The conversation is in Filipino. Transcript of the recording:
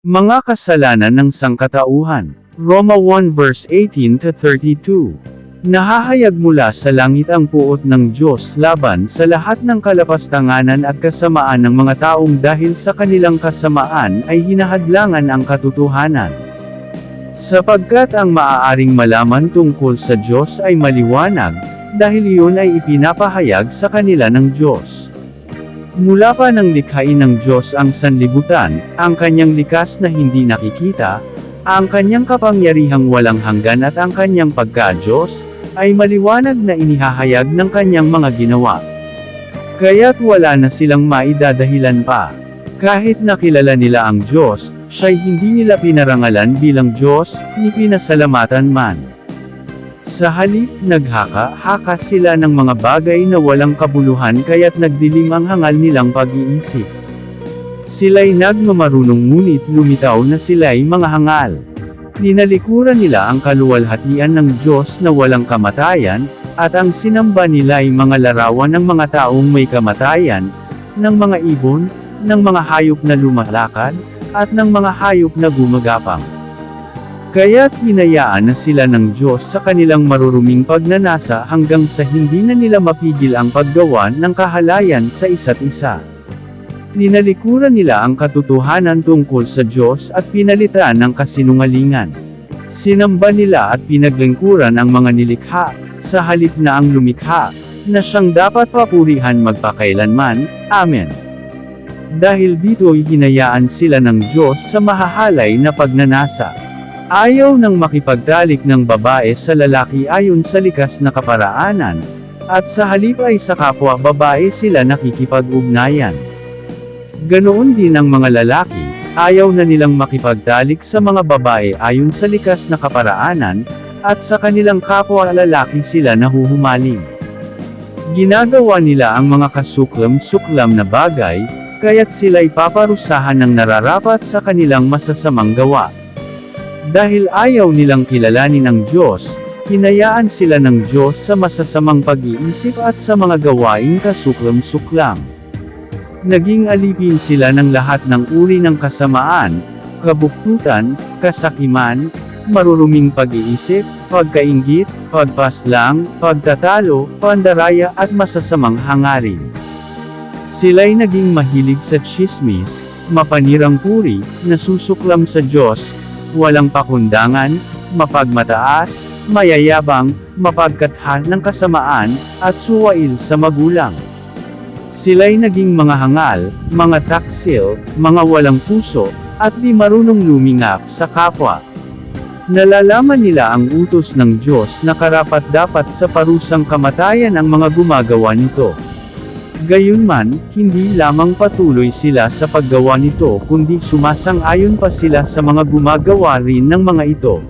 Mga kasalanan ng sangkatauhan. Roma 1 verse 18-32. Nahahayag mula sa langit ang puot ng Diyos laban sa lahat ng kalapastanganan at kasamaan ng mga taong dahil sa kanilang kasamaan ay hinahadlangan ang katotohanan. Sapagkat ang maaaring malaman tungkol sa Diyos ay maliwanag, dahil iyon ay ipinapahayag sa kanila ng Diyos. Mula pa nang likhain ng Diyos ang sanlibutan, ang kanyang likas na hindi nakikita, ang kanyang kapangyarihang walang hanggan at ang kanyang pagka-Diyos, ay maliwanag na inihahayag ng kanyang mga ginawa. Kaya't wala na silang maidadahilan pa. Kahit nakilala nila ang Diyos, siya'y hindi nila pinarangalan bilang Diyos, ni pinasalamatan man. Sa halip, naghaka-haka sila ng mga bagay na walang kabuluhan kaya't nagdilim ang hangal nilang pag-iisip. Sila'y nagmamarunong ngunit lumitaw na sila'y mga hangal. Tinalikuran nila ang kaluwalhatian ng Diyos na walang kamatayan, at ang sinamba nila'y mga larawan ng mga taong may kamatayan, ng mga ibon, ng mga hayop na lumalakad, at ng mga hayop na gumagapang. Kaya't hinayaan na sila ng Diyos sa kanilang maruruming pagnanasa hanggang sa hindi na nila mapigil ang paggawa ng kahalayan sa isa't isa. Tinalikuran nila ang katotohanan tungkol sa Diyos at pinalitan ng kasinungalingan. Sinamba nila at pinaglingkuran ang mga nilikha, sa halip na ang lumikha, na siyang dapat papurihan magpakailanman. Amen. Dahil dito'y hinayaan sila ng Diyos sa mahahalay na pagnanasa. Ayaw nang makipagtalik ng babae sa lalaki ayon sa likas na kaparaanan, at sa halip ay sa kapwa babae sila nakikipag-ugnayan. Ganoon din ang mga lalaki, ayaw na nilang makipagtalik sa mga babae ayon sa likas na kaparaanan, at sa kanilang kapwa lalaki sila nahuhumaling. Ginagawa nila ang mga kasuklam-suklam na bagay, kaya't sila'y paparusahan ng nararapat sa kanilang masasamang gawa. Dahil ayaw nilang kilalanin ang Diyos, hinayaan sila ng Diyos sa masasamang pag-iisip at sa mga gawaing kasuklam-suklam. Naging alipin sila ng lahat ng uri ng kasamaan, kabuktutan, kasakiman, maruruming pag-iisip, pagkainggit, pagpaslang, pagtatalo, pandaraya at masasamang hangarin. Sila'y naging mahilig sa tsismis, mapanirang puri, nasusuklam sa Diyos, walang pakundangan, mapagmataas, mayayabang, mapagkatha ng kasamaan, at suwail sa magulang. Sila'y naging mga hangal, mga taksil, mga walang puso, at di marunong lumingap sa kapwa. Nalalaman nila ang utos ng Diyos na karapat-dapat sa parusang kamatayan ang mga gumagawa nito. Gayunman, hindi lamang patuloy sila sa paggawa nito kundi sumasang-ayon pa sila sa mga gumagawa rin ng mga ito.